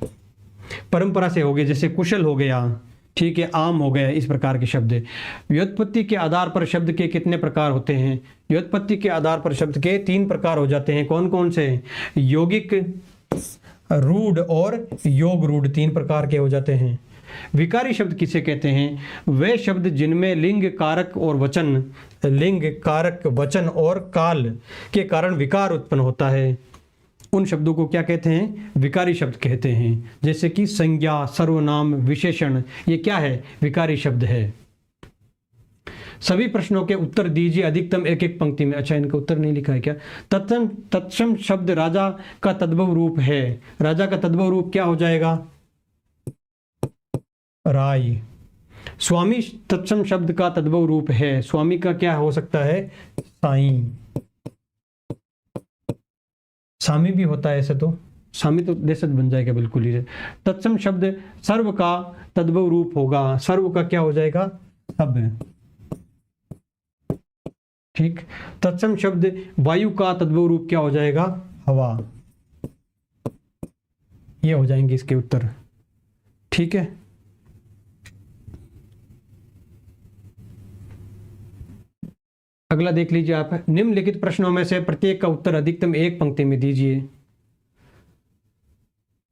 Speaker 1: परंपरा से हो गए, जैसे कुशल हो गया, ठीक है, आम हो गया, इस प्रकार के शब्द। व्युत्पत्ति के आधार पर शब्द के कितने प्रकार होते हैं? व्युत्पत्ति के आधार पर शब्द के 3 प्रकार हो जाते हैं। कौन कौन से? यौगिक, रूढ़ और योग रूढ़, 3 प्रकार के हो जाते हैं। विकारी शब्द किसे कहते हैं? वे शब्द जिनमें लिंग कारक वचन और काल के कारण विकार उत्पन्न होता है, उन शब्दों को क्या कहते हैं? विकारी शब्द कहते हैं। जैसे कि संज्ञा, सर्वनाम, विशेषण, ये क्या है? विकारी शब्द है। सभी प्रश्नों के उत्तर दीजिए अधिकतम एक पंक्ति में। अच्छा, इनका उत्तर नहीं लिखा है क्या? तत्सम शब्द राजा का तद्भव रूप है। राजा का तद्भव रूप क्या हो जाएगा? राय। स्वामी तत्सम शब्द का तद्भव रूप है। स्वामी का क्या हो सकता है? साईं। सामी भी होता है ऐसे तो, सामी तो देशज बन जाएगा बिल्कुल ही। तत्सम शब्द सर्व का तद्भव रूप होगा। सर्व का क्या हो जाएगा? सब। ठीक। तत्सम शब्द वायु का तद्भव रूप क्या हो जाएगा? हवा। ये हो जाएंगे इसके उत्तर। ठीक है, अगला देख लीजिए आप। निम्नलिखित प्रश्नों में से प्रत्येक का उत्तर अधिकतम एक पंक्ति में दीजिए।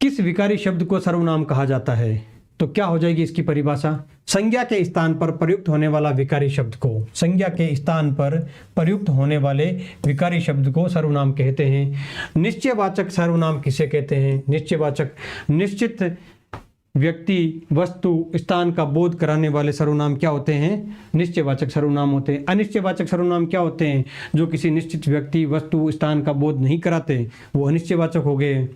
Speaker 1: किस विकारी शब्द को सर्वनाम कहा जाता है? तो क्या हो जाएगी इसकी परिभाषा? संज्ञा के स्थान पर प्रयुक्त होने वाला विकारी शब्द को, संज्ञा के स्थान पर प्रयुक्त होने वाले विकारी शब्द को सर्वनाम कहते हैं। निश्चयवाचक सर्वनाम किसे कहते हैं? निश्चयवाचक निश्चित व्यक्ति, वस्तु, स्थान का बोध कराने वाले सर्वनाम क्या होते हैं? निश्चयवाचक सर्वनाम होते हैं। अनिश्चयवाचक सर्वनाम क्या होते हैं? जो किसी निश्चित व्यक्ति, वस्तु, स्थान का बोध नहीं कराते, वो अनिश्चयवाचक हो गए।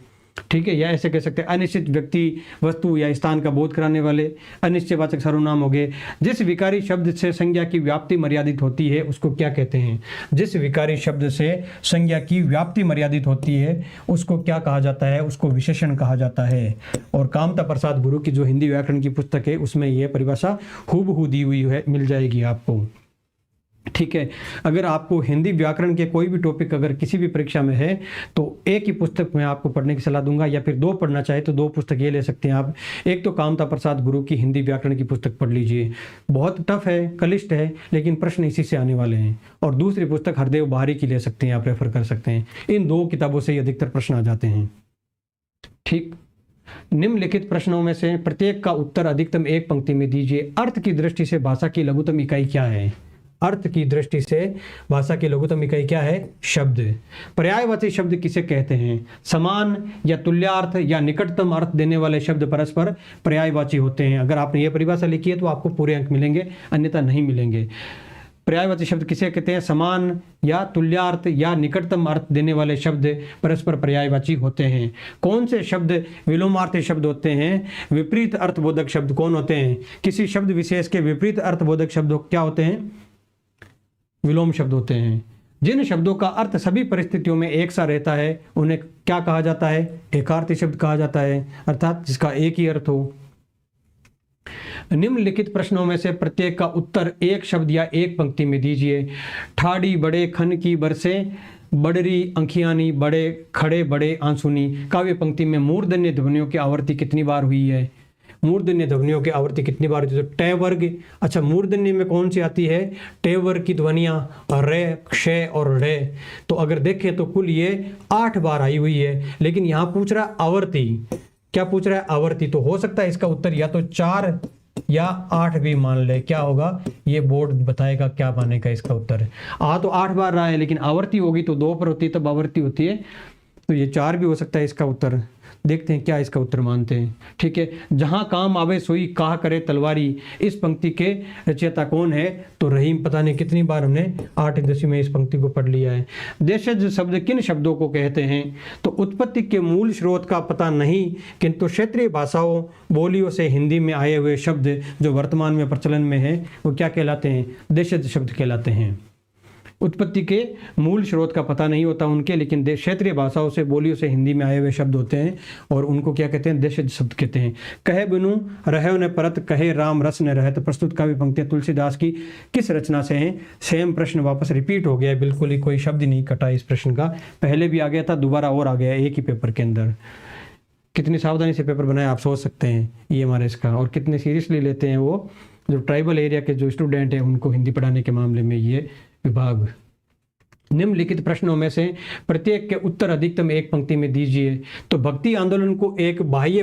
Speaker 1: ठीक है, या ऐसे कह सकते हैं अनिश्चित व्यक्ति, वस्तु या स्थान का बोध कराने वाले अनिश्चयवाचक सर्वनाम हो गए। जिस विकारी शब्द से संज्ञा की व्याप्ति मर्यादित होती है उसको क्या कहते हैं? जिस विकारी शब्द से संज्ञा की व्याप्ति मर्यादित होती है उसको क्या कहा जाता है? उसको विशेषण कहा जाता है। और कामता प्रसाद गुरु की जो हिंदी व्याकरण की पुस्तक है उसमें यह परिभाषा हूबहू दी हुई है, मिल जाएगी आपको। ठीक है, अगर आपको हिंदी व्याकरण के कोई भी टॉपिक अगर किसी भी परीक्षा में है तो एक ही पुस्तक मैं आपको पढ़ने की सलाह दूंगा, या फिर दो पढ़ना चाहे तो दो पुस्तक ये ले सकते हैं आप। एक तो कामता प्रसाद गुरु की हिंदी व्याकरण की पुस्तक पढ़ लीजिए, बहुत टफ है, क्लिष्ट है, लेकिन प्रश्न इसी से आने वाले हैं। और दूसरी पुस्तक हरदेव बहारी की ले सकते हैं, आप रेफर कर सकते हैं। इन दो किताबों से अधिकतर प्रश्न आ जाते हैं। ठीक, निम्नलिखित प्रश्नों में से प्रत्येक का उत्तर अधिकतम एक पंक्ति में दीजिए। अर्थ की दृष्टि से भाषा की लघुत्तम इकाई क्या है? अर्थ की दृष्टि से भाषा की लघुत्तम इकाई क्या है? शब्द। पर्यायवाची शब्द किसे कहते हैं? समान या तुल्यार्थ या निकटतम अर्थ देने वाले शब्द परस्पर पर्यायवाची होते हैं। अगर आपने ये परिभाषा लिखी है तो आपको पूरे अंक मिलेंगे, अन्यथा नहीं मिलेंगे। पर्यायवाची शब्द किसे कहते हैं? समान या तुल्यार्थ या निकटतम अर्थ देने वाले शब्द परस्पर पर्यायवाची होते हैं। कौन से शब्द विलोमार्थी शब्द होते हैं? विपरीत अर्थबोधक शब्द कौन होते हैं? किसी शब्द विशेष के विपरीत अर्थबोधक शब्द क्या होते हैं? विलोम शब्द होते हैं। जिन शब्दों का अर्थ सभी परिस्थितियों में एक सा रहता है उन्हें क्या कहा जाता है? एकार्थी शब्द कहा जाता है, अर्थात जिसका एक ही अर्थ हो। निम्नलिखित प्रश्नों में से प्रत्येक का उत्तर एक शब्द या एक पंक्ति में दीजिए। ठाड़ी बड़े खन की बरसे, बड़री अंखियानी, बड़े खड़े बड़े आंसुनी। काव्य पंक्ति में मूर्धन्य ध्वनियों की आवृत्ति कितनी बार हुई है? मूर्धन्य ध्वनियों की आवृत्ति कितनी बार होती है? तो टे वर्ग। अच्छा, मूर्धन्य में कौन सी आती है? टे वर्ग की ध्वनियाँ, रे, क्षय और रे। तो अगर देखें तो कुल ये 8 बार आई हुई है, लेकिन यहाँ पूछ रहा है आवर्ती। क्या पूछ रहा है? आवर्ती। तो हो सकता है इसका उत्तर या तो 4 या 8 भी मान ले। क्या होगा? ये बोर्ड बताएगा क्या मानेगा इसका उत्तर। तो 8 बार रहा है, लेकिन आवर्ती होगी तो 2 पर होती है, तब आवर्ती होती है, तो ये 4 भी हो सकता है इसका उत्तर। देखते हैं क्या इसका उत्तर मानते हैं। ठीक है, जहां काम आवे सोई काह करे तलवारी। इस पंक्ति के रचयिता कौन है? तो रहीम। पता नहीं कितनी बार हमने 8 में इस पंक्ति को पढ़ लिया है। देशज शब्द किन शब्दों को कहते हैं? तो उत्पत्ति के मूल स्रोत का पता नहीं, किंतु क्षेत्रीय भाषाओं, बोलियों से हिंदी में आए हुए शब्द जो वर्तमान में प्रचलन में है वो क्या कहलाते हैं? देशज शब्द कहलाते हैं। उत्पत्ति के मूल स्रोत का पता नहीं होता उनके, लेकिन क्षेत्रीय भाषाओं से, बोलियों से हिंदी में आए हुए शब्द होते हैं और उनको क्या कहते हैं? देशज शब्द कहते हैं। कहे बिनु रहे न परत, कहे राम रस न रहत। प्रस्तुत काव्य पंक्तियां तुलसीदास की किस रचना से हैं? सेम प्रश्न वापस रिपीट हो गया, बिल्कुल ही कोई शब्द नहीं कटा इस प्रश्न का। पहले भी आ गया था, दोबारा और आ गया एक ही पेपर के अंदर। कितनी सावधानी से पेपर बनाया आप सोच सकते हैं ये हमारे इसका, और कितने सीरियसली लेते हैं वो जो ट्राइबल एरिया के जो स्टूडेंट हैं उनको हिंदी पढ़ाने के मामले में ये विभाग। निम्नलिखित प्रश्नों में से प्रत्येक के उत्तर अधिकतम एक पंक्ति में दीजिए। तो भक्ति आंदोलन को एक बाह्य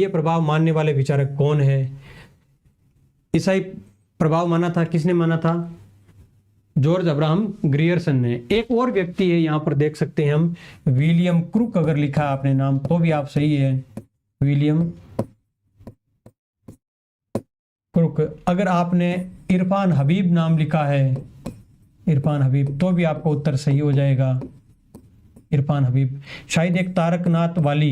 Speaker 1: प्रभाव मानने वाले विचारक कौन है? ईसाई प्रभाव माना था, किसने माना था? जॉर्ज अब्राहम ग्रियर्सन ने। एक और व्यक्ति है यहाँ पर देख सकते हैं हम, विलियम क्रुक। अगर लिखा आपने नाम तो भी आप सही है, विलियम क्रुक। अगर आपने इरफान हबीब नाम लिखा है, इरफान हबीब, तो भी आपका उत्तर सही हो जाएगा, इरफान हबीब। शायद एक तारकनाथ वाली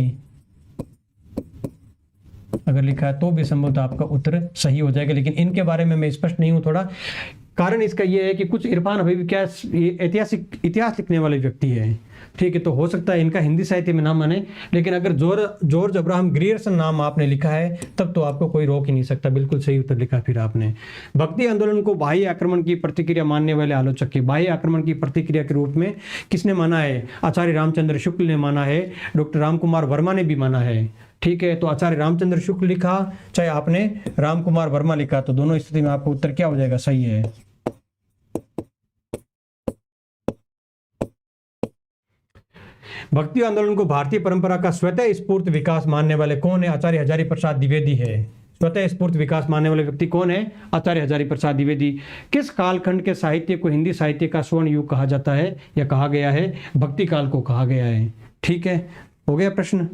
Speaker 1: अगर लिखा है तो भी संभवतः आपका उत्तर सही हो जाएगा, लेकिन इनके बारे में मैं स्पष्ट नहीं हूं थोड़ा। कारण इसका यह है कि कुछ इरफान हबीब क्या ऐतिहासिक इतिहास लिखने वाले व्यक्ति है, ठीक है, तो हो सकता है इनका हिंदी साहित्य में नाम आने, लेकिन अगर जॉर्ज अब्राहम ग्रियर्सन नाम आपने लिखा है तब तो आपको कोई रोक ही नहीं सकता। बिल्कुल सही उत्तर लिखा फिर आपने। भक्ति आंदोलन को बाह्य आक्रमण की प्रतिक्रिया मानने वाले आलोचक के, बाह्य आक्रमण की प्रतिक्रिया के रूप में किसने माना है? आचार्य रामचंद्र शुक्ल ने माना है, डॉक्टर राम कुमार वर्मा ने भी माना है। ठीक है, तो आचार्य रामचंद्र शुक्ल लिखा चाहे आपने राम कुमार वर्मा लिखा, तो दोनों स्थिति में आपका उत्तर क्या हो जाएगा? सही है। भक्ति आंदोलन को भारतीय परंपरा का स्वतः स्फूर्त विकास मानने वाले कौन है? आचार्य हजारी प्रसाद द्विवेदी है। स्वतः स्फूर्त विकास मानने वाले व्यक्ति कौन है? आचार्य हजारी प्रसाद द्विवेदी। किस कालखंड के साहित्य को हिंदी साहित्य का स्वर्ण युग कहा जाता है या कहा गया है? भक्ति काल को कहा गया है। ठीक है, हो गया प्रश्न।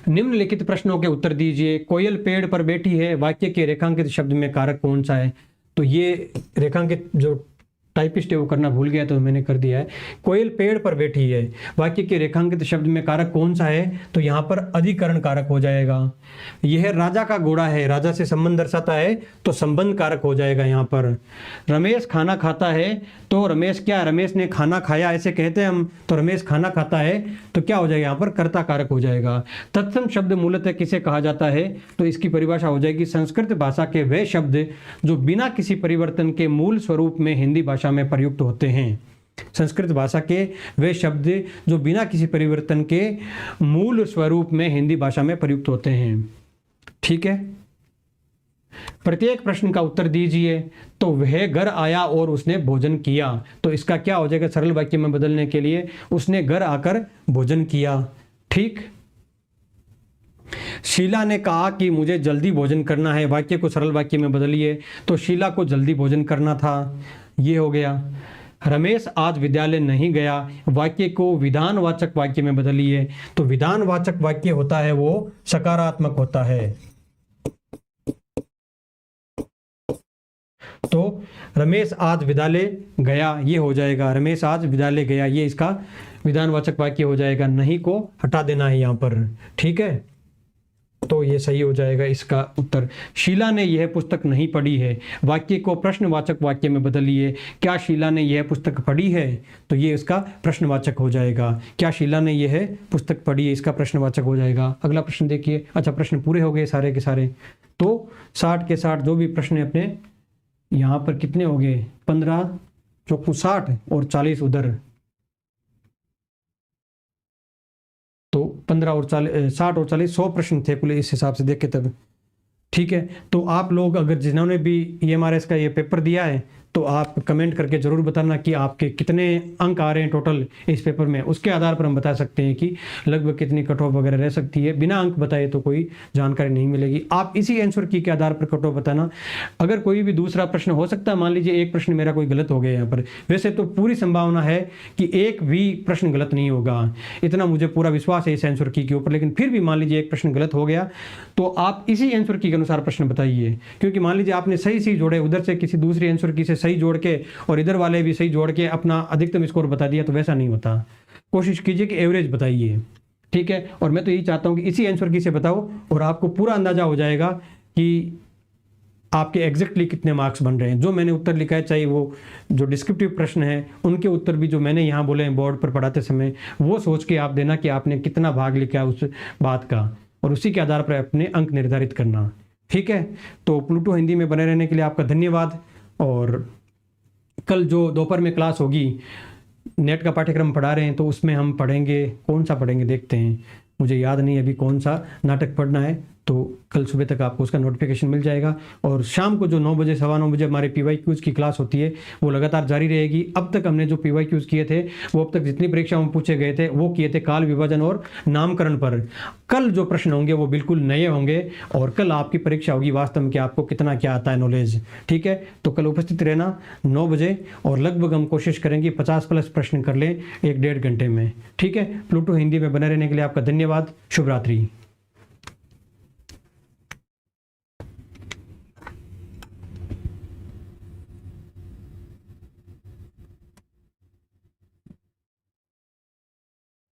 Speaker 1: निम्नलिखित प्रश्नों के उत्तर दीजिए। कोयल पेड़ पर बैठी है, वाक्य के रेखांकित शब्द में कारक कौन सा है? तो ये रेखांकित जो टाइपिस्ट है वो करना भूल गया तो मैंने कर दिया है। कोयल पेड़ पर बैठी है, वाक्य के रेखांकित शब्द में कारक कौन सा है? तो यहाँ पर अधिकरण कारक हो जाएगा। यह राजा का घोड़ा है, राजा से संबंध दर्शाता है तो संबंध कारक हो जाएगा यहाँ पर। रमेश खाना खाता है, तो रमेश क्या, रमेश ने खाना खाया ऐसे कहते हैं हम, तो रमेश खाना खाता है तो क्या हो जाएगा यहाँ पर? कर्ता कारक हो जाएगा। तत्सम शब्द मूलतः किसे कहा जाता है? तो इसकी परिभाषा हो जाएगी संस्कृत भाषा के वे शब्द जो बिना किसी परिवर्तन के मूल स्वरूप में हिंदी भाषा में प्रयुक्त होते हैं। संस्कृत भाषा के वे शब्द जो बिना किसी परिवर्तन के मूल स्वरूप में हिंदी भाषा में प्रयुक्त होते हैं। ठीक है, प्रत्येक प्रश्न का उत्तर दीजिए। तो वह घर आया और उसने भोजन किया, तो इसका क्या हो जाएगा? सरल वाक्य में बदलने के लिए उसने घर आकर भोजन किया। ठीक, शीला ने कहा कि मुझे जल्दी भोजन करना है, वाक्य को सरल वाक्य में बदलिए, तो शीला को जल्दी भोजन करना था, ये हो गया। रमेश आज विद्यालय नहीं गया, वाक्य को विधानवाचक वाक्य में बदलिए, तो विधानवाचक वाक्य होता है वो सकारात्मक होता है। तो रमेश आज विद्यालय गया, ये हो जाएगा रमेश आज विद्यालय गया, ये इसका विधानवाचक वाक्य हो जाएगा। नहीं को हटा देना है यहाँ पर। ठीक है, तो ये सही हो जाएगा इसका उत्तर। शीला ने यह पुस्तक नहीं पढ़ी है, वाक्य को प्रश्नवाचक वाक्य में बदलिए। क्या शीला ने यह पुस्तक पढ़ी है? तो ये इसका प्रश्नवाचक हो जाएगा। क्या शीला ने यह पुस्तक पढ़ी है, इसका प्रश्नवाचक हो जाएगा। अगला प्रश्न देखिए। अच्छा, प्रश्न पूरे हो गए सारे के सारे। तो 60 के 60 जो भी प्रश्न अपने यहाँ पर कितने हो गए? 15 चौकू 60 और 40 उधर, तो 15 और 40 60 और 40 100 प्रश्न थे कुल इस हिसाब से देखे तब। ठीक है, तो आप लोग अगर जिन्होंने भी EMRS का ये पेपर दिया है तो आप कमेंट करके ज़रूर बताना कि आपके कितने अंक आ रहे हैं टोटल इस पेपर में। उसके आधार पर हम बता सकते हैं कि लगभग कितनी कट ऑफ वगैरह रह सकती है। बिना अंक बताए तो कोई जानकारी नहीं मिलेगी। आप इसी आंसर की के आधार पर कट ऑफ बताना। अगर कोई भी दूसरा प्रश्न हो सकता है, मान लीजिए एक प्रश्न मेरा कोई गलत हो गया यहाँ पर, वैसे तो पूरी संभावना है कि एक भी प्रश्न गलत नहीं होगा, इतना मुझे पूरा विश्वास है इस आंसर की के ऊपर। लेकिन फिर भी मान लीजिए एक प्रश्न गलत हो गया तो आप इसी आंसर की के अनुसार प्रश्न बताइए, क्योंकि मान लीजिए आपने सही जोड़े, उधर से किसी दूसरी आंसर की से सही जोड़ के और इधर वाले भी सही जोड़ के अपना अधिकतम स्कोर बता दिया, तो वैसा नहीं होता। कोशिश कीजिए कि एवरेज बताइए। ठीक है, और मैं तो यही चाहता हूं कि इसी आंसर की से बताओ और आपको पूरा अंदाजा हो जाएगा कि आपके एग्जैक्टली कितने मार्क्स बन रहे हैं। जो मैंने उत्तर लिखा है, चाहे वो जो डिस्क्रिप्टिव प्रश्न है उनके उत्तर भी जो मैंने यहाँ बोले हैं बोर्ड पर पढ़ाते समय, वो सोच के आप देना कि आपने कितना भाग लिखा है उस बात का, और उसी के आधार पर अपने अंक निर्धारित करना। ठीक है, तो प्लूटो हिंदी में बने रहने के लिए आपका धन्यवाद। और कल जो दोपहर में क्लास होगी, नेट का पाठ्यक्रम पढ़ा रहे हैं तो उसमें हम पढ़ेंगे, कौन सा पढ़ेंगे देखते हैं, मुझे याद नहीं अभी कौन सा नाटक पढ़ना है, तो कल सुबह तक आपको उसका नोटिफिकेशन मिल जाएगा। और शाम को जो 9 बजे 9:15 बजे हमारे PYQs की क्लास होती है वो लगातार जारी रहेगी। अब तक हमने जो PYQs किए थे वो अब तक जितनी परीक्षाओं में पूछे गए थे वो किए थे काल विभाजन और नामकरण पर। कल जो प्रश्न होंगे वो बिल्कुल नए होंगे और कल आपकी परीक्षा होगी वास्तव में कि आपको कितना क्या आता है नॉलेज। ठीक है, तो कल उपस्थित रहना 9 बजे और लगभग हम कोशिश करेंगे 50+ प्रश्न कर लें 1-1.5 घंटे में। ठीक है, प्लूटो हिंदी में बने रहने के लिए आपका धन्यवाद। शुभ रात्रि।